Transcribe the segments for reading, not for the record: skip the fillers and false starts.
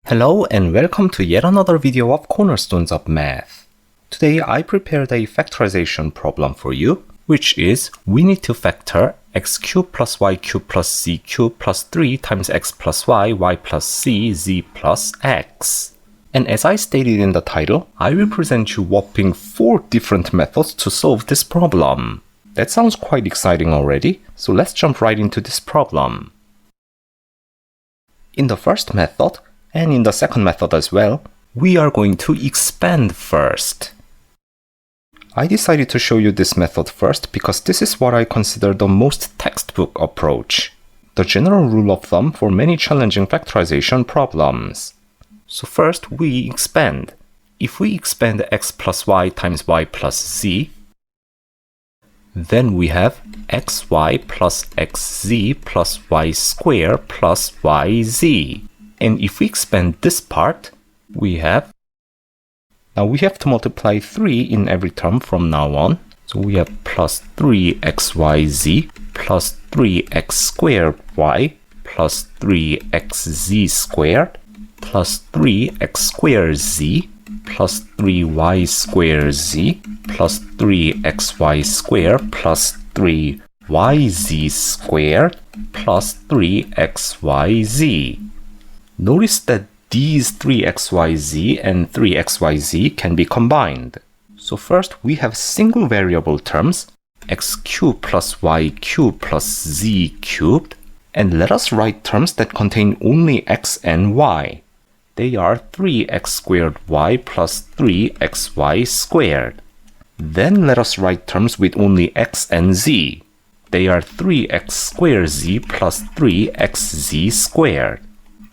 Hello and welcome to yet another video of Cornerstones of Math. Today I prepared a factorization problem for you, which is we need to factor x cubed plus y cubed plus z cubed plus 3 times x plus y, y plus c, z plus x. And as I stated in the title, I will present you whopping 4 different methods to solve this problem. That sounds quite exciting already, so let's jump right into this problem. In the first method, and in the second method as well, we are going to expand first. I decided to show you this method first because this is what I consider the most textbook approach, the general rule of thumb for many challenging factorization problems. So first we expand. If we expand x plus y times y plus z, then we have xy plus xz plus y squared plus yz. And if we expand this part, we have to multiply 3 in every term from now on. So we have plus 3xyz plus 3x squared y plus 3xz squared plus 3x squared z plus 3y squared z plus 3xy squared plus 3yz squared plus 3xyz. Notice that these 3xyz and 3xyz can be combined. So first we have single variable terms, x cubed plus y cubed plus z cubed, and let us write terms that contain only x and y. They are 3x squared y plus 3xy squared. Then let us write terms with only x and z. They are 3x squared z plus 3xz squared.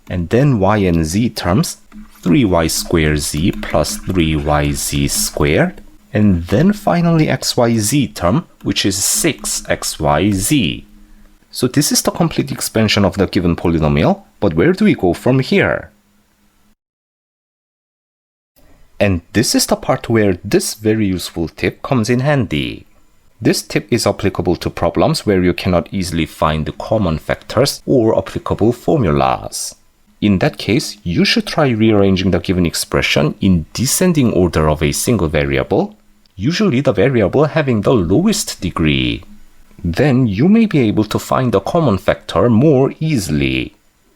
And then y and z terms, 3y squared z plus 3yz squared. And then finally xyz term, which is 6xyz. So this is the complete expansion of the given polynomial, but where do we go from here? And this is the part where this very useful tip comes in handy. This tip is applicable to problems where you cannot easily find the common factors or applicable formulas. In that case, you should try rearranging the given expression in descending order of a single variable, usually the variable having the lowest degree. Then you may be able to find the common factor more easily.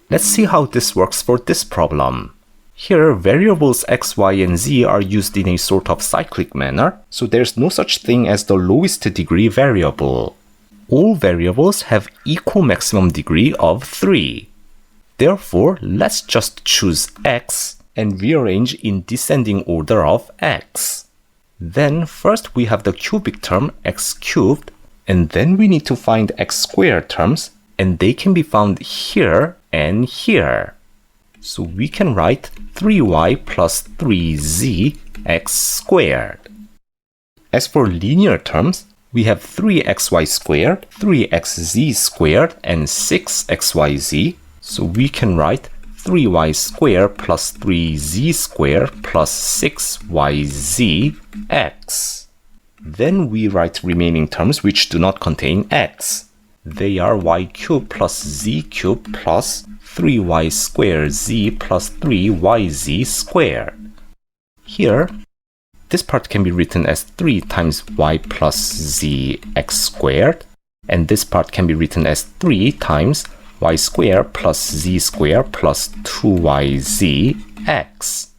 Let's see how this works for this problem. Here, variables x, y, and z are used in a sort of cyclic manner, so there's no such thing as the lowest degree variable. All variables have equal maximum degree of 3. Therefore, let's just choose x and rearrange in descending order of x. Then first we have the cubic term x cubed, and then we need to find x squared terms, and they can be found here and here. So we can write 3y plus 3z x squared. As for linear terms, we have 3xy squared, 3xz squared, and 6xyz. So we can write 3y squared plus 3z squared plus 6yz x. Then we write remaining terms which do not contain x. They are y cubed plus z cubed plus 3y squared z plus 3yz squared. Here, this part can be written as 3 times y plus z x squared, and this part can be written as 3 times y squared plus z squared plus 2yz x.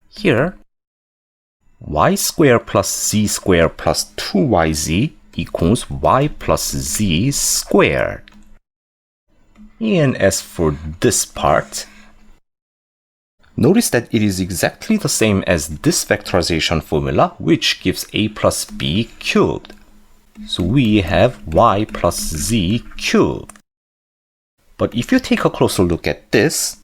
Here, y squared plus z squared plus 2yz equals y plus z squared. And as for this part, notice that it is exactly the same as this factorization formula, which gives a plus b cubed. So we have y plus z cubed. But if you take a closer look at this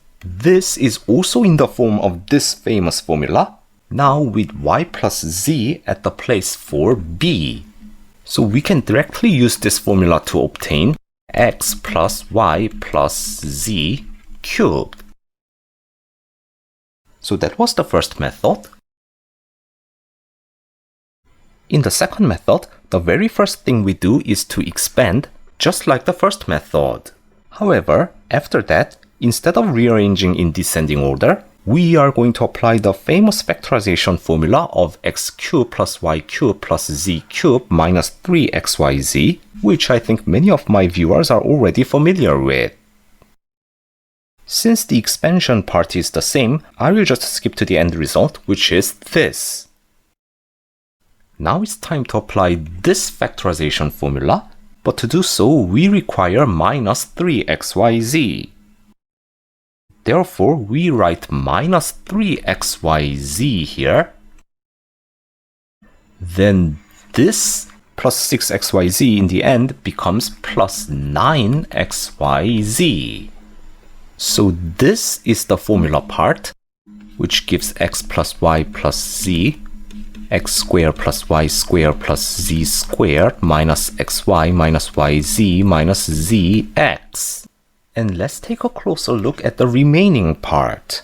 is also in the form of this famous formula, now with y plus z at the place for b. So we can directly use this formula to obtain x plus y plus z cubed. So that was the first method. In the second method, the very first thing we do is to expand, just like the first method. However, after that, instead of rearranging in descending order, we are going to apply the famous factorization formula of x cubed plus y cubed plus z cubed minus 3xyz, which I think many of my viewers are already familiar with. Since the expansion part is the same, I will just skip to the end result, which is this. Now it's time to apply this factorization formula, but to do so, we require minus 3xyz. Therefore, we write minus 3xyz here. Then this plus 6xyz in the end becomes plus 9xyz. So this is the formula part, which gives x plus y plus z, x squared plus y squared plus z squared minus xy minus yz minus zx. And let's take a closer look at the remaining part.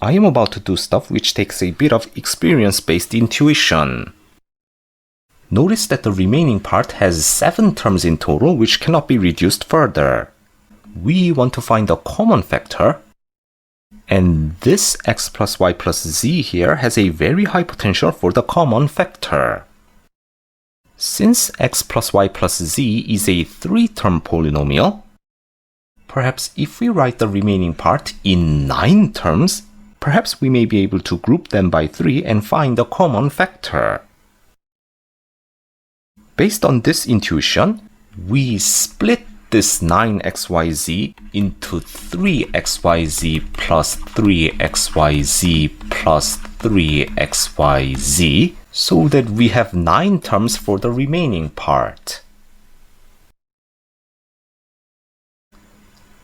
I am about to do stuff which takes a bit of experience-based intuition. Notice that the remaining part has 7 terms in total which cannot be reduced further. We want to find the common factor, and this x plus y plus z here has a very high potential for the common factor. Since x plus y plus z is a 3-term polynomial, perhaps if we write the remaining part in 9 terms, perhaps we may be able to group them by 3 and find the common factor. Based on this intuition, we split this 9xyz into 3xyz plus 3xyz plus 3xyz so that we have 9 terms for the remaining part.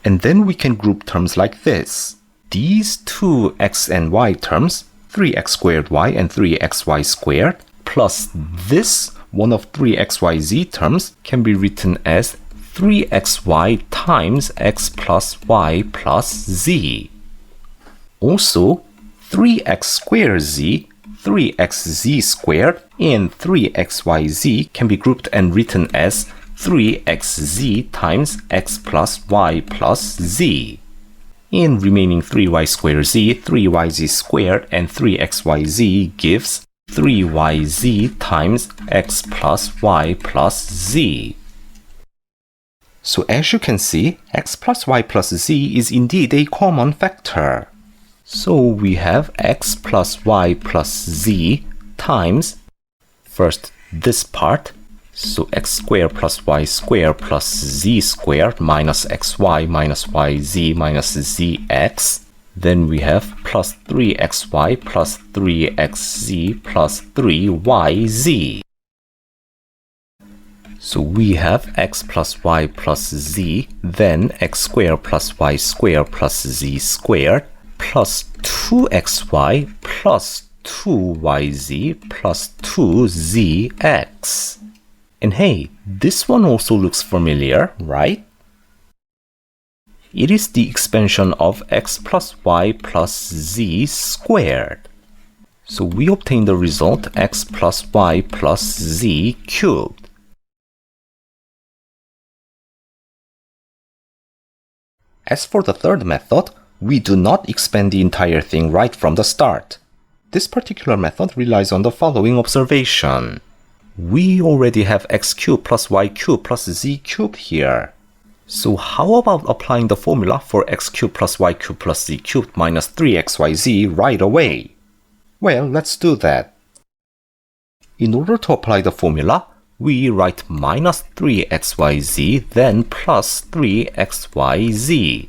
And then we can group terms like this. These two x and y terms, 3x squared y and 3xy squared, plus this one of 3xyz terms can be written as 3xy times x plus y plus z. Also, 3x squared z, 3xz squared, and 3xyz can be grouped and written as 3xz times x plus y plus z. In remaining 3y squared z, 3yz squared, and 3xyz gives 3yz times x plus y plus z. So as you can see, x plus y plus z is indeed a common factor. So we have x plus y plus z times, first this part, so x squared plus y squared plus z squared minus xy minus yz minus zx. Then we have plus 3xy plus 3xz plus 3yz. So we have x plus y plus z, then x squared plus y squared plus z squared, plus 2xy plus 2yz plus 2zx. And hey, this one also looks familiar, right? It is the expansion of x plus y plus z squared. So we obtain the result x plus y plus z cubed. As for the third method, we do not expand the entire thing right from the start. This particular method relies on the following observation. We already have x cubed plus y cubed plus z cubed here. So how about applying the formula for x cubed plus y cubed plus z cubed minus 3xyz right away? Well, let's do that. In order to apply the formula, we write minus 3xyz, then plus 3xyz.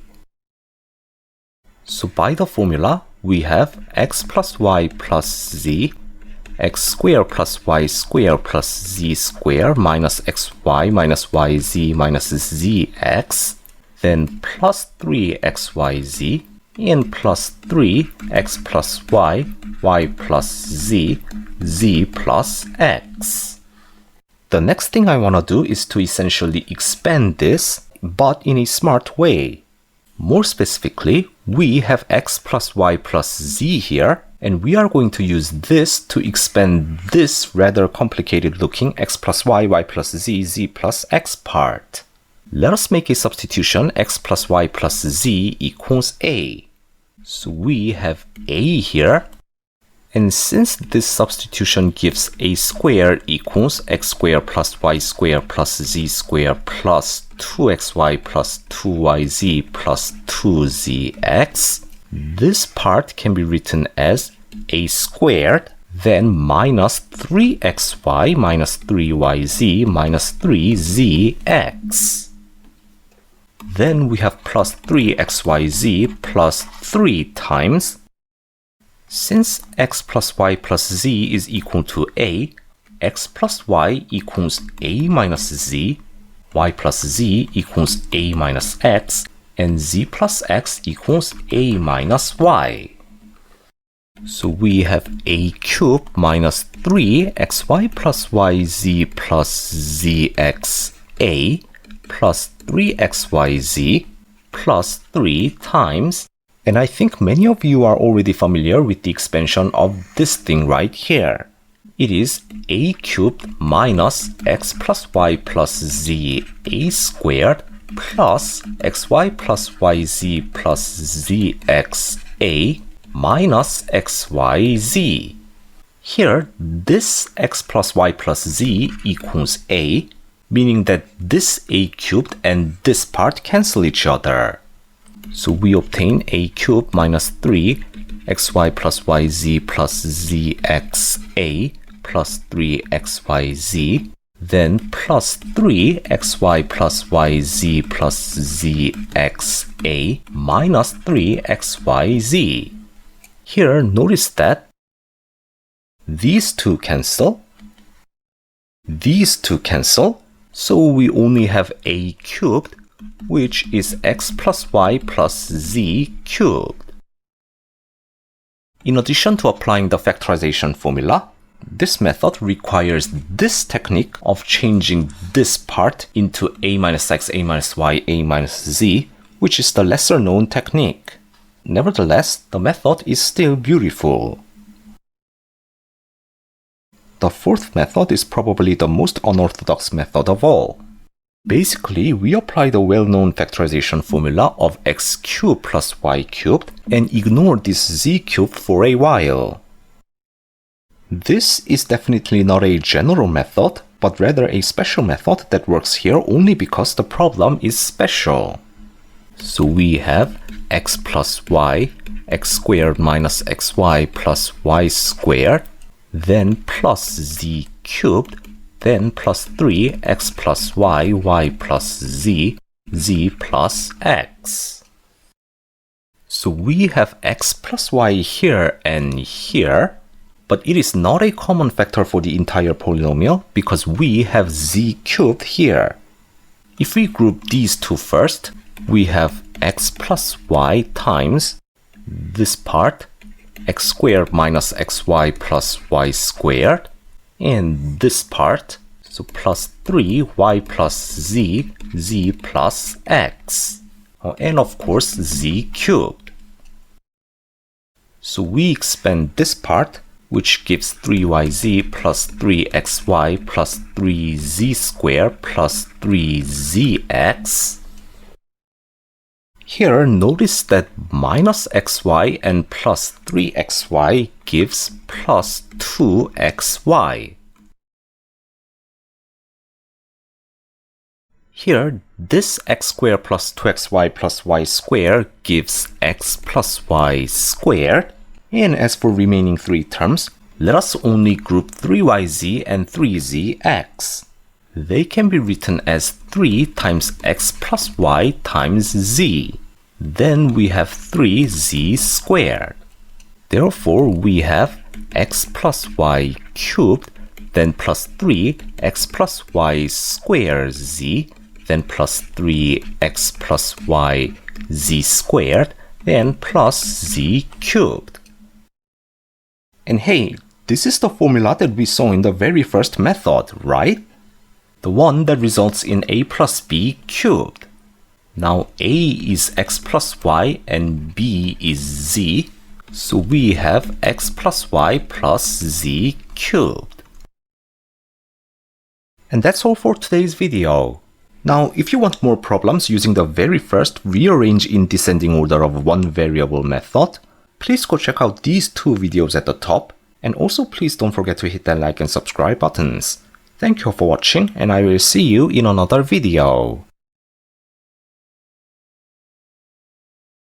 So by the formula, we have x plus y plus z, x squared plus y squared plus z squared minus xy minus yz minus zx, then plus 3xyz, and plus 3x plus y, y plus z, z plus x. The next thing I want to do is to essentially expand this, but in a smart way. More specifically, we have x plus y plus z here, and we are going to use this to expand this rather complicated looking x plus y, y plus z, z plus x part. Let us make a substitution. X plus y plus z equals a. So we have a here. And since this substitution gives a squared equals x squared plus y squared plus z squared plus 2xy plus 2yz plus 2zx, this part can be written as a squared, then minus 3xy minus 3yz minus 3zx. Then we have plus 3xyz plus 3 times. Since x plus y plus z is equal to a, x plus y equals a minus z, y plus z equals a minus x, and z plus x equals a minus y. So we have a cubed minus 3xy plus yz plus zxa plus 3xyz plus 3 times. And I think many of you are already familiar with the expansion of this thing right here. It is a cubed minus x plus y plus z a squared plus xy plus yz plus zxa minus xyz. Here, this x plus y plus z equals a, meaning that this a cubed and this part cancel each other. So we obtain a cubed minus 3 xy plus yz plus zxa plus 3xyz, then plus 3 xy plus yz plus zxa minus 3xyz. Here, notice that these two cancel, so we only have a cubed, which is x plus y plus z cubed. In addition to applying the factorization formula, this method requires this technique of changing this part into a minus x, a minus y, a minus z, which is the lesser known technique. Nevertheless, the method is still beautiful. The fourth method is probably the most unorthodox method of all. Basically, we apply the well-known factorization formula of x cubed plus y cubed and ignore this z cubed for a while. This is definitely not a general method, but rather a special method that works here only because the problem is special. So we have x plus y, x squared minus xy plus y squared, then plus z cubed, then plus 3x plus y, y plus z, z plus x. So we have x plus y here and here, but it is not a common factor for the entire polynomial because we have z cubed here. If we group these two first, we have x plus y times this part, x squared minus xy plus y squared, and this part, so plus 3y plus z, z plus x, and of course z cubed. So we expand this part, which gives 3yz plus 3xy plus 3z squared plus 3zx. Here, notice that minus xy and plus 3xy gives plus 2xy. Here, this x squared plus 2xy plus y squared gives x plus y squared. And as for remaining three terms, let us only group 3yz and 3zx. They can be written as 3 times x plus y times z. Then we have 3z squared. Therefore, we have x plus y cubed, then plus 3x plus y squared z, then plus 3x plus y z squared, then plus z cubed. And hey, this is the formula that we saw in the very first method, right? The one that results in a plus b cubed. Now a is x plus y and b is z, so we have x plus y plus z cubed. And that's all for today's video. Now, if you want more problems using the very first rearrange in descending order of one variable method, please go check out these two videos at the top, and also please don't forget to hit that like and subscribe buttons. Thank you for watching, and I will see you in another video.